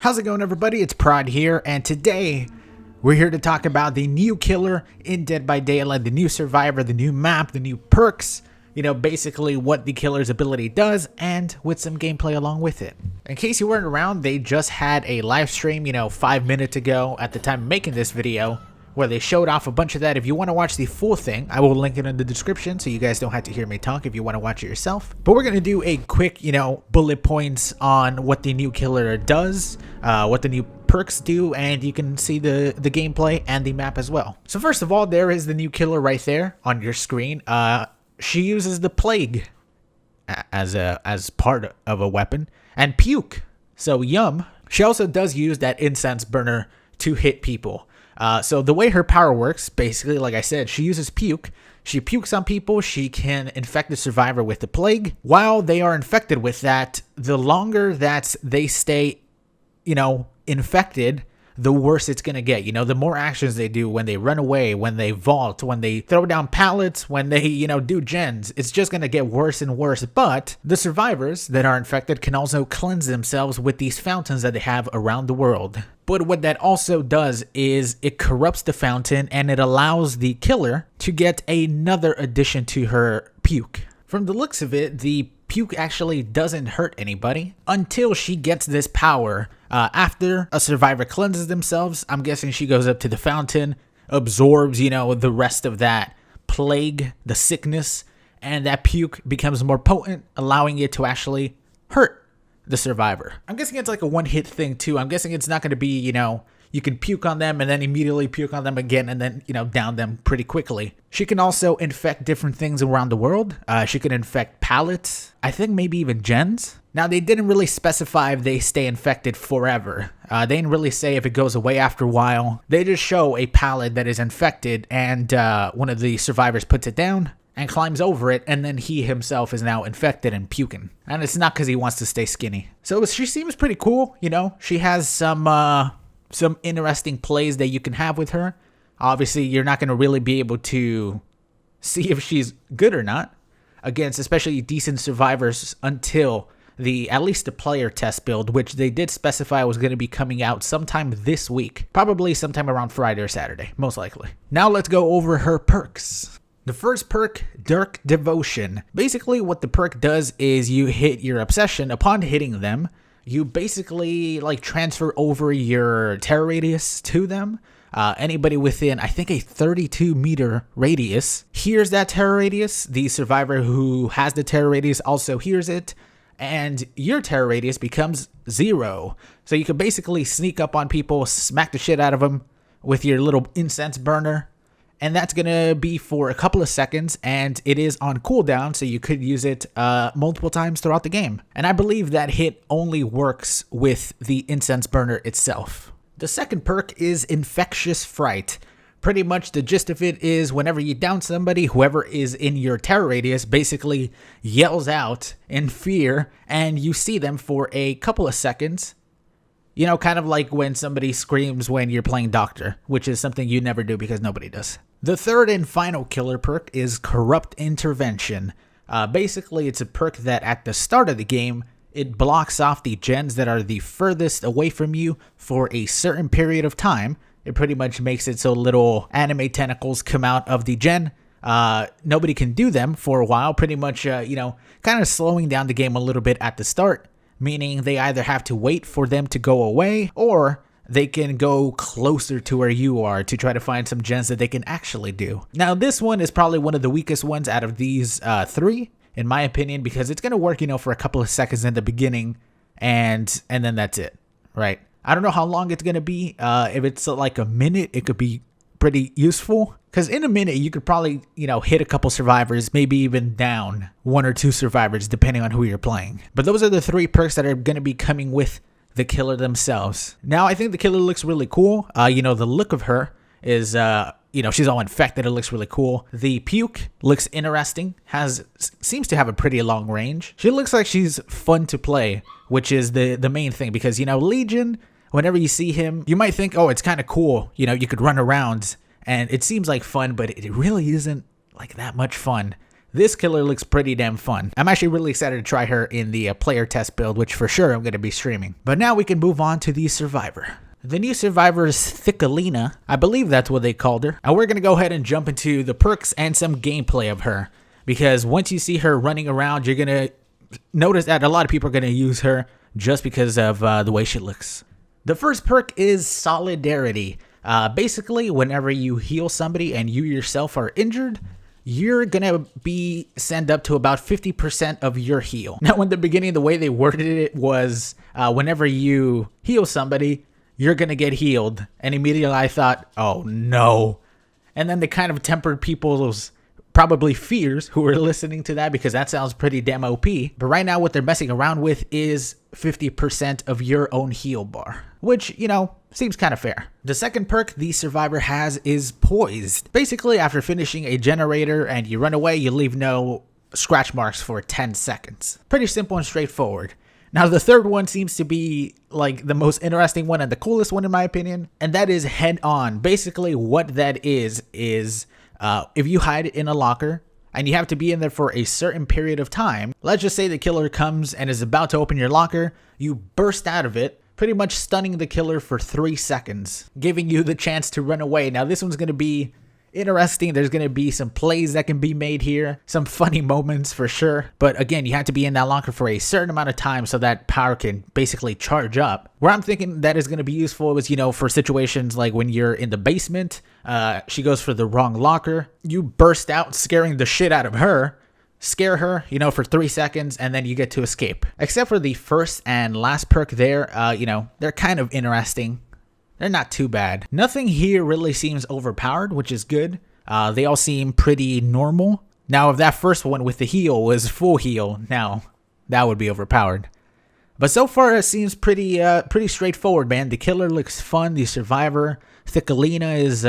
How's it going, everybody? It's Prod here, and today we're here to talk about the new killer in Dead by Daylight, the new survivor, the new map, the new perks, basically what the killer's ability does, and with some gameplay along with it. In case you weren't around, they just had a live stream, 5 minutes ago at the time of making this video, where they showed off a bunch of that. If you want to watch the full thing, I will link it in the description so you guys don't have to hear me talk if you want to watch it yourself. But we're going to do a quick, bullet points on what the new killer does, what the new perks do, and you can see the gameplay and the map as well. So first of all, there is the new killer right there on your screen. She uses the plague as part of a weapon, and puke. So yum. She also does use that incense burner to hit people. So the way her power works, basically, like I said, she uses puke. She pukes on people. She can infect the survivor with the plague. While they are infected with that, the longer that they stay, infected, the worse it's going to get. The more actions they do, when they run away, when they vault, when they throw down pallets, when they, do gens, it's just going to get worse and worse. But the survivors that are infected can also cleanse themselves with these fountains that they have around the world. But what that also does is it corrupts the fountain and it allows the killer to get another addition to her puke. From the looks of it, the puke actually doesn't hurt anybody until she gets this power. After a survivor cleanses themselves, I'm guessing she goes up to the fountain, absorbs, the rest of that plague, the sickness, and that puke becomes more potent, allowing it to actually hurt the survivor. I'm guessing it's like a one-hit thing too. I'm guessing it's not going to be, you can puke on them and then immediately puke on them again and then, down them pretty quickly. She can also infect different things around the world. She can infect pallets. I think maybe even gens. Now, they didn't really specify if they stay infected forever. They didn't really say if it goes away after a while. They just show a pallet that is infected and one of the survivors puts it down and climbs over it, and then he himself is now infected and puking. And it's not because he wants to stay skinny. So she seems pretty cool, She has some interesting plays that you can have with her. Obviously, you're not going to really be able to see if she's good or not against especially decent survivors until at least the player test build, which they did specify was going to be coming out sometime this week. Probably sometime around Friday or Saturday, most likely. Now let's go over her perks. The first perk, Dark Devotion. Basically, what the perk does is you hit your obsession. Upon hitting them, you basically transfer over your terror radius to them. Anybody within, I think, a 32-meter radius hears that terror radius. The survivor who has the terror radius also hears it, and your terror radius becomes 0. So you can basically sneak up on people, smack the shit out of them with your little incense burner. And that's going to be for a couple of seconds, and it is on cooldown, so you could use it multiple times throughout the game. And I believe that hit only works with the incense burner itself. The second perk is Infectious Fright. Pretty much the gist of it is whenever you down somebody, whoever is in your terror radius basically yells out in fear, and you see them for a couple of seconds. Kind of like when somebody screams when you're playing Doctor, which is something you never do because nobody does. The third and final killer perk is Corrupt Intervention. Basically, it's a perk that at the start of the game, it blocks off the gens that are the furthest away from you for a certain period of time. It pretty much makes it so little anime tentacles come out of the gen. Nobody can do them for a while, pretty much, kind of slowing down the game a little bit at the start. Meaning they either have to wait for them to go away or they can go closer to where you are to try to find some gens that they can actually do. Now, this one is probably one of the weakest ones out of these three, in my opinion, because it's going to work, for a couple of seconds in the beginning and then that's it, right? I don't know how long it's going to be. If it's like a minute, it could be pretty useful. Because in a minute, you could probably, hit a couple survivors, maybe even down 1 or 2 survivors, depending on who you're playing. But those are the 3 perks that are going to be coming with the killer themselves. Now, I think the killer looks really cool. The look of her is, she's all infected. It looks really cool. The puke looks interesting, seems to have a pretty long range. She looks like she's fun to play, which is the main thing. Because, Legion, whenever you see him, you might think, oh, it's kind of cool. You could run around. And it seems like fun, but it really isn't like that much fun. this killer looks pretty damn fun. I'm actually really excited to try her in the player test build, which for sure I'm going to be streaming. But now we can move on to the survivor. The new survivor is THICCCCCCCC. I believe that's what they called her. And we're going to go ahead and jump into the perks and some gameplay of her. Because once you see her running around, you're going to notice that a lot of people are going to use her just because of the way she looks. The first perk is Solidarity. Basically, whenever you heal somebody and you yourself are injured, you're gonna be sent up to about 50% of your heal. Now, in the beginning, the way they worded it was whenever you heal somebody, you're gonna get healed. And immediately I thought, oh no. And then they kind of tempered people's probably fears who were listening to that, because that sounds pretty damn OP. But right now what they're messing around with is 50% of your own heal bar, which, you know, seems kind of fair. The second perk the survivor has is Poised. Basically, after finishing a generator and you run away, you leave no scratch marks for 10 seconds. Pretty simple and straightforward. Now, the third one seems to be like the most interesting one and the coolest one in my opinion, and that is Head On. Basically, what that is if you hide in a locker and you have to be in there for a certain period of time, let's just say the killer comes and is about to open your locker, you burst out of it, pretty much stunning the killer for 3 seconds, giving you the chance to run away. Now, this one's going to be interesting. There's going to be some plays that can be made here, some funny moments for sure. But again, you have to be in that locker for a certain amount of time so that power can basically charge up. Where I'm thinking that is going to be useful is, you know, for situations like when you're in the basement, she goes for the wrong locker, you burst out scaring the shit out of her, scare her, you know, for 3 seconds, and then you get to escape. Except for the first and last perk there, you know, they're kind of interesting. They're not too bad. Nothing here really seems overpowered, which is good. They all seem pretty normal. Now, if that first one with the heal was full heal, now that would be overpowered. But so far, it seems pretty straightforward, man. The killer looks fun. The survivor, THICCCCCCCC, is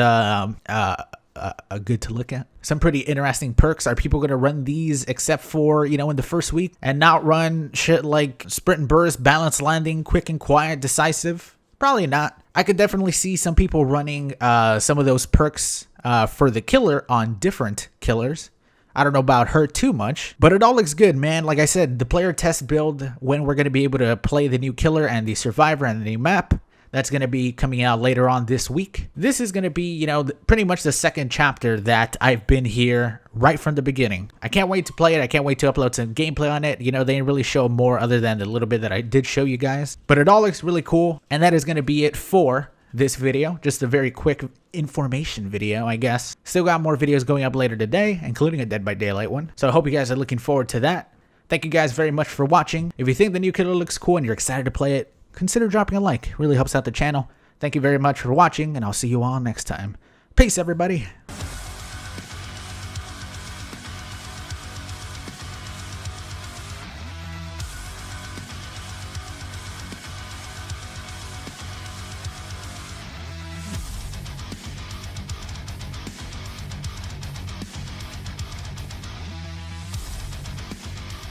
good to look at. Some pretty interesting perks. Are people going to run these except for, you know, in the first week and not run shit like sprint and burst, balance landing, quick and quiet, decisive? Probably not. I could definitely see some people running some of those perks for the killer on different killers. I don't know about her too much, but it all looks good, man. Like I said, the player test build, when we're going to be able to play the new killer and the survivor and the new map, that's going to be coming out later on this week. This is going to be, you know, pretty much the second chapter that I've been here right from the beginning. I can't wait to play it. I can't wait to upload some gameplay on it. You know, they didn't really show more other than the little bit that I did show you guys. But it all looks really cool. And that is going to be it for this video. Just a very quick information video, I guess. Still got more videos going up later today, including a Dead by Daylight one. So I hope you guys are looking forward to that. Thank you guys very much for watching. If you think the new killer looks cool and you're excited to play it, consider dropping a like. It really helps out the channel. Thank you very much for watching, and I'll see you all next time. Peace, everybody.